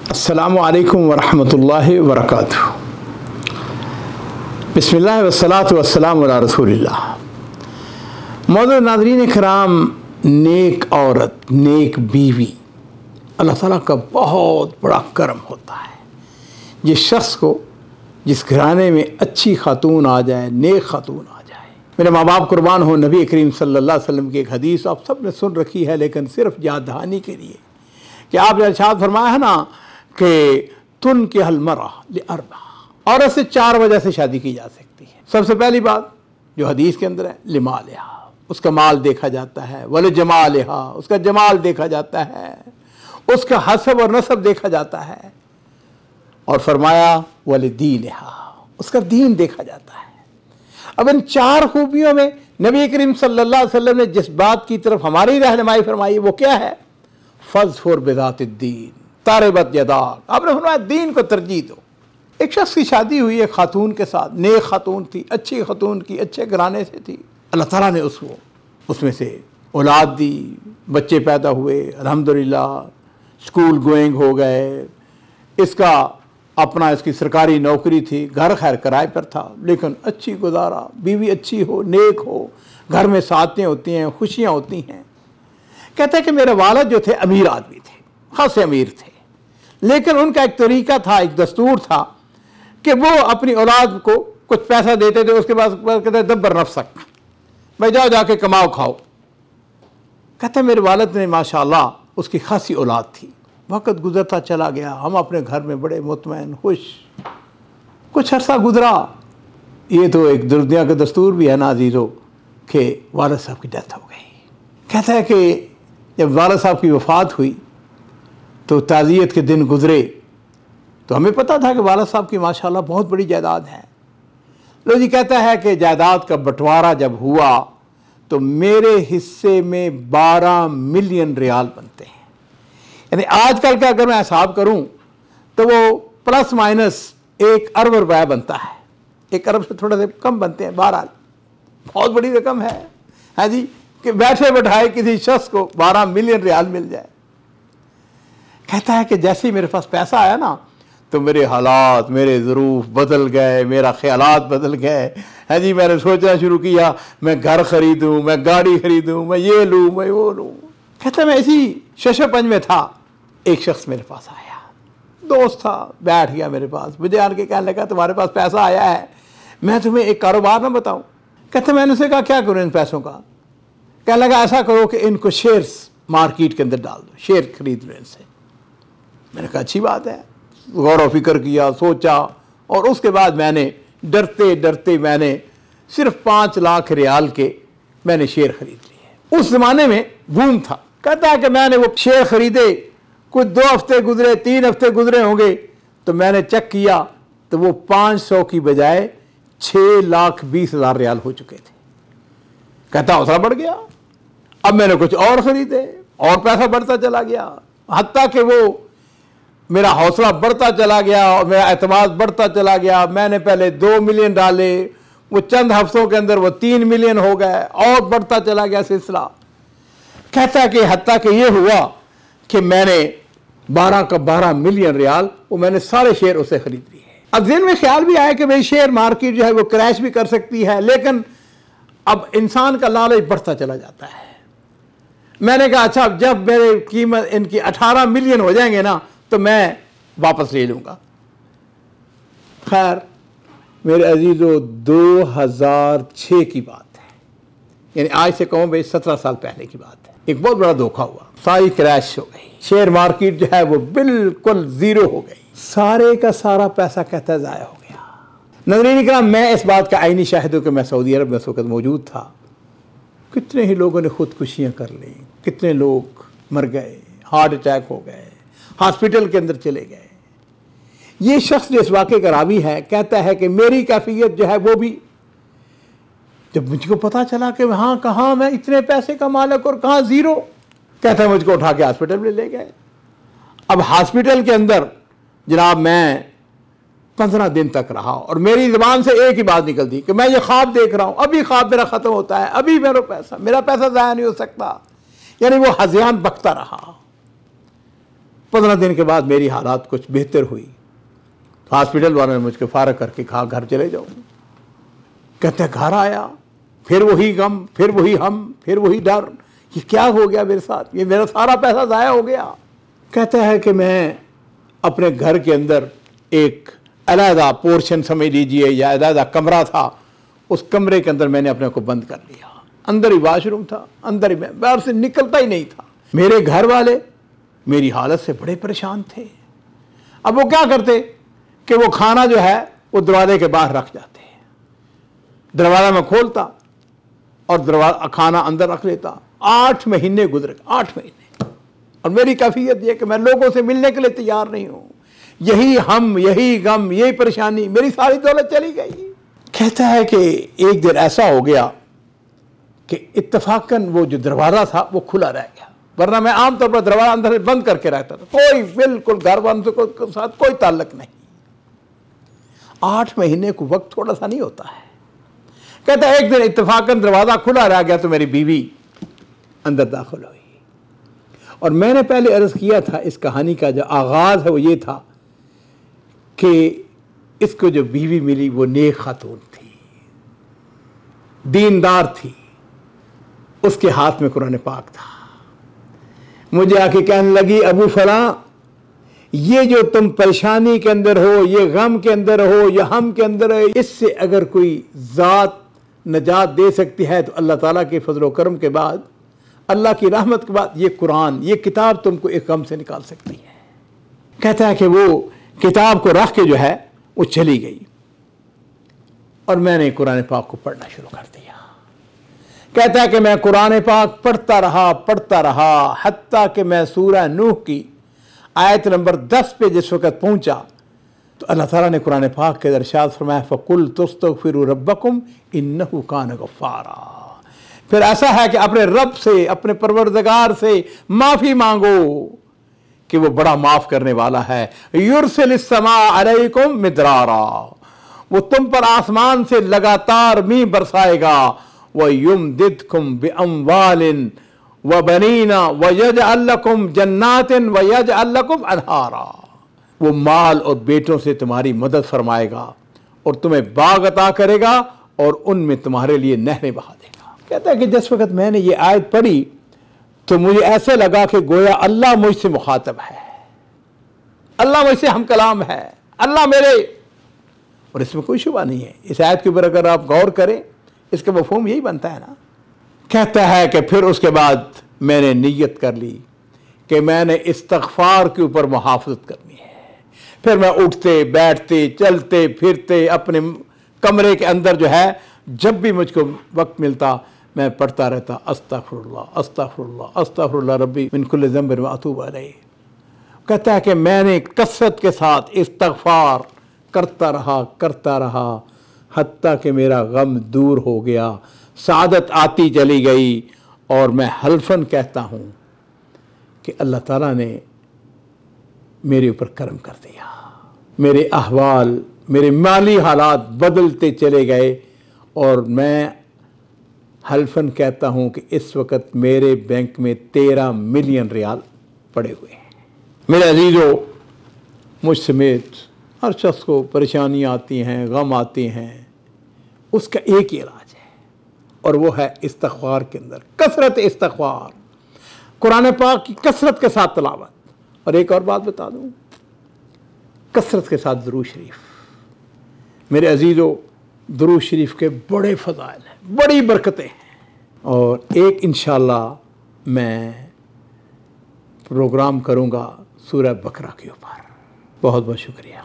अस्सलामु अलैकुम वरहमतुल्लाहि वबरकातुहू। बिस्मिल्लाह वस्सलातु वस्सलामु अला रसूलिल्लाह। मौजूद नाज़रीन किराम, नेक औरत, नेक बीवी अल्लाह ताला का बहुत बड़ा करम होता है। जिस शख्स को, जिस घराने में अच्छी खातून आ जाए, नेक खातून आ जाए। मेरे माँ बाप कुर्बान हो, नबी करीम सल्लल्लाहु अलैहि वसल्लम की एक हदीस आप सब ने सुन रखी है, लेकिन सिर्फ याद दहानी के लिए कि आपने इरशाद फरमाया है ना कि तुन के हलमरा लिअर्बा, औरत से 4 वजह से शादी की जा सकती है। सबसे पहली बात जो हदीस के अंदर है, लिमालिहा, उसका माल देखा जाता है, वल जमालिहा, उसका जमाल देखा जाता है, उसका हसब और नसब देखा जाता है, और फरमाया वल दीनिहा, उसका दीन देखा जाता है। अब इन 4 खूबियों में नबी करीम सल्लल्लाहु अलैहि वसल्लम ने जिस बात की तरफ हमारी रहनुमाई फरमाई वो क्या है? फज़फुर बिज़ातिद्दीन तारिबत यदाक। आपने फरमाया दीन को तरजीह दो। एक शख्स की शादी हुई है खातून के साथ, नेक खातून थी, अच्छी खातून की, अच्छे घराने से थी। अल्लाह ताला ने उसको उसमें से औलाद दी, बच्चे पैदा हुए, अल्हम्दुलिल्लाह, स्कूल गोइंग हो गए, इसका अपना इसकी सरकारी नौकरी थी, घर खैर किराए पर था, लेकिन अच्छी गुजारा, बीवी अच्छी हो, नेक हो, घर में सातें होती हैं, खुशियाँ होती हैं। कहते हैं कि मेरे वालिद जो थे अमीर आदमी थे, खासे अमीर थे, लेकिन उनका एक तरीका था, एक दस्तूर था कि वो अपनी औलाद को कुछ पैसा देते थे, उसके बाद कहते दब्बर नफ्सक, भाई जाओ जाके कमाओ खाओ। कहते मेरे वालिद ने माशाअल्लाह उसकी खासी औलाद थी। वक्त गुजरता चला गया, हम अपने घर में बड़े मुतमईन खुश। कुछ अरसा गुजरा, ये तो एक दुनिया का दस्तूर भी है ना अजीज़ों कि वालिद साहब की डेथ हो गई। कहता है कि जब वालिद साहब की वफ़ात हुई तो ताज़ियत के दिन गुजरे, तो हमें पता था कि वालिद साहब की माशाअल्लाह बहुत बड़ी जायदाद है। लो जी, कहता है कि जायदाद का बंटवारा जब हुआ तो मेरे हिस्से में 12 मिलियन रियाल बनते हैं। यानी आजकल का अगर मैं हिसाब करूं तो वो प्लस माइनस 1 अरब रुपया बनता है। 1 अरब से थोड़ा से कम बनते हैं। बहरहाल बहुत बड़ी रकम है जी, कि बैठे बैठाए किसी शख्स को 12 मिलियन रियाल मिल जाए। कहता है कि जैसे ही मेरे पास पैसा आया ना तो मेरे हालात, मेरे ज़रूफ बदल गए, मेरा ख्यालात बदल गए है जी। मैंने सोचना शुरू किया, मैं घर खरीदूँ, मैं गाड़ी खरीदूँ, मैं ये लूँ, मैं वो लूँ। कहता मैं इसी शशपंज में था, एक शख्स मेरे पास आया, दोस्त था, बैठ गया मेरे पास, मुझे आन के कहने लगा तुम्हारे पास पैसा आया है, मैं तुम्हें एक कारोबार ना बताऊँ। कहते मैंने उसे कहा क्या करूँ इन पैसों का? कहने लगा ऐसा करो कि इनको शेयर्स मार्केट के अंदर डाल दो, शेयर खरीद लो इनसे। मैंने कहा अच्छी बात है। गौर व फिक्र किया, सोचा, और उसके बाद मैंने डरते डरते मैंने सिर्फ 5 लाख रियाल के मैंने शेयर खरीद लिए। उस ज़माने में बूम था। कहता है कि मैंने वो शेयर खरीदे, कुछ 2 हफ्ते गुजरे, 3 हफ्ते गुजरे होंगे, तो मैंने चेक किया तो वो 500 की बजाय 6,20,000 रियाल हो चुके थे। कहता हौसला बढ़ गया। अब मैंने कुछ और ख़रीदे और पैसा बढ़ता चला गया, हत्ता कि वो मेरा हौसला बढ़ता चला गया और मेरा एतमाद बढ़ता चला गया। मैंने पहले 2 मिलियन डाले, वो चंद हफ्तों के अंदर वो 3 मिलियन हो गए, और बढ़ता चला गया सिलसिला। कहता कि हत्ता कि ये हुआ कि मैंने 12 का 12 मिलियन रियाल वो मैंने सारे शेयर उसे खरीद लिए। अब दिन में ख्याल भी आया कि भाई शेयर मार्केट जो है वो क्रैश भी कर सकती है, लेकिन अब इंसान का लालच बढ़ता चला जाता है। मैंने कहा अच्छा, जब मेरे कीमत इनकी 18 मिलियन हो जाएंगे ना तो मैं वापस ले लूँगा। खैर मेरे अजीज़ों, 2006 की बात है, यानी आज से कहूँ भाई 17 साल पहले की बात है। एक बहुत बड़ा धोखा हुआ, सारी क्रैश हो गई, शेयर मार्केट जो है वो बिल्कुल ज़ीरो हो गई, सारे का सारा पैसा कहता ज़ाया हो गया। नाज़रीन इकराम, मैं इस बात का आईनी शाहिद हूँ कि मैं सऊदी अरब में उस वक्त मौजूद था। कितने ही लोगों ने खुदकुशियाँ कर ली, कितने लोग मर गए, हार्ट अटैक हो गए, हॉस्पिटल के अंदर चले गए। ये शख्स जो इस वाक़े का रावी है कहता है कि मेरी कैफियत जो है वो भी, जब मुझको पता चला कि हाँ कहाँ मैं इतने पैसे का मालिक और कहाँ ज़ीरो, कहता है मुझको उठा के हॉस्पिटल में ले गए। अब हॉस्पिटल के अंदर जनाब मैं 15 दिन तक रहा और मेरी ज़बान से एक ही बात निकलती कि मैं ये ख्वाब देख रहा हूँ, अभी ख्वाब मेरा ख़त्म होता है, अभी मेरा पैसा ज़ाया नहीं हो सकता। यानी वो हज़ियान बकता रहा। 15 दिन के बाद मेरी हालात कुछ बेहतर हुई। हॉस्पिटल वालों ने मुझको फारग करके कहा घर चले जाओ। कहते घर आया, फिर वही गम, फिर वही हम, फिर वही डर। ये क्या हो गया मेरे साथ, ये मेरा सारा पैसा ज़ाया हो गया। कहता है कि मैं अपने घर के अंदर एक अलहदा पोर्शन समझ लीजिए या अलहदा कमरा था, उस कमरे के अंदर मैंने अपने को बंद कर लिया। अंदर ही वाशरूम था, अंदर ही मैं बाहर से निकलता ही नहीं था। मेरे घर वाले मेरी हालत से बड़े परेशान थे। अब वो क्या करते कि वो खाना जो है वो दरवाजे के बाहर रख जाते, दरवाजा मैं खोलता और दरवाजा खाना अंदर रख लेता। 8 महीने गुजरे, 8 महीने। और मेरी कैफियत यह कि मैं लोगों से मिलने के लिए तैयार नहीं हूं। यही हम, यही गम, यही परेशानी, मेरी सारी दौलत चली गई। कहता है कि एक दिन ऐसा हो गया कि इत्तफाकन वो जो दरवाजा था वो खुला रह गया, वरना मैं आमतौर पर दरवाजा अंदर से बंद करके रहता था। कोई बिल्कुल घर वालों के साथ कोई ताल्लुक नहीं। 8 महीने को वक्त थोड़ा सा नहीं होता है। कहता है एक दिन इत्तफाकन दरवाजा खुला रह गया तो मेरी बीवी अंदर दाखिल हुई। और मैंने पहले अर्ज किया था, इस कहानी का जो आगाज है वो ये था कि इसको जो बीवी मिली वो नेक खातून थी, दीनदार थी, उसके हाथ में कुरान पाक था। मुझे आके कहने लगी, अबू फलां, ये जो तुम परेशानी के अंदर हो, ये गम के अंदर हो, या हम के अंदर है, इससे अगर कोई ज़ात नजात दे सकती है तो अल्लाह ताला के फजल करम के बाद, अल्लाह की रहमत के बाद ये कुरान, ये किताब तुमको एक गम से निकाल सकती है। कहता है कि वो किताब को रख के जो है वो चली गई और मैंने कुरान पाक को पढ़ना शुरू कर दिया। कहता है कि मैं कुरान पाक पढ़ता रहा हत्ता कि मैं सूरह नूह की आयत नंबर 10 पे जिस वक़्त पहुंचा तो अल्लाह ताला ने कुरान पाक के इरशाद फरमाया, फ़कुल तुस्तग़फिरू रब्बकुम इन्नहु कान गफ़्फ़ारा। फिर ऐसा है कि अपने रब से, अपने परवरदिगार से माफ़ी मांगो कि वो बड़ा माफ़ करने वाला है। युरसिलिस समा अलैकुम मिदरारा, वो तुम पर आसमान से लगातार मींह बरसाएगा। व युमदिदकुम बिअमवालिन व बनीना व यजअल लकुम जन्नातिन व यजअल लकुम अनहारा, वो माल और बेटों से तुम्हारी मदद फरमाएगा और तुम्हें बाग अता करेगा और उनमें तुम्हारे लिए नहरें बहा देगा। कहता है कि जिस वक्त मैंने ये आयत पढ़ी तो मुझे ऐसे लगा कि गोया अल्लाह मुझसे मुखातब है, अल्लाह मुझसे हम कलाम है, अल्लाह मेरे। और इसमें कोई शुबा नहीं है। इस आयत के ऊपर अगर आप गौर करें, इसका मफहूम यही बनता है ना। कहता है कि फिर उसके बाद मैंने नीयत कर ली कि मैंने इस्तग़फ़ार के ऊपर मुहाफ़ज़त करनी है। फिर मैं उठते बैठते चलते फिरते अपने कमरे के अंदर जो है जब भी मुझको वक्त मिलता मैं पढ़ता रहता, अस्तग़फ़िरुल्लाह अस्तग़फ़िरुल्लाह अस्तग़फ़िरुल्लाह रब्बी मिन कुल्लि ज़ंबिन व अतूबु अलैह। कहता है कि मैंने कसरत के साथ इस्तग़फ़ार करता रहा हत्ता कि मेरा गम दूर हो गया, सादत आती चली गई और मैं हल्फन कहता हूँ कि अल्लाह ताला ने मेरे ऊपर करम कर दिया। मेरे अहवाल, मेरे माली हालात बदलते चले गए और मैं हल्फन कहता हूँ कि इस वक्त मेरे बैंक में 13 मिलियन रियाल पड़े हुए हैं। मेरे अजीज़ों, मुझ समेत हर शख्स को परेशानियाँ आती हैं, गम आते हैं, उसका एक ही इलाज है और वो है इस्तग़फ़ार के अंदर कसरत इस्तग़फ़ार, कुरान पाक की कसरत के साथ तिलावत। और एक और बात बता दूँ, कसरत के साथ दुरूद शरीफ। मेरे अजीज़ों, दुरूद शरीफ के बड़े फ़ज़ाइल हैं, बड़ी बरकतें हैं। और एक इंशाअल्लाह मैं प्रोग्राम करूँगा सूरह बकरा के ऊपर। बहुत बहुत शुक्रिया।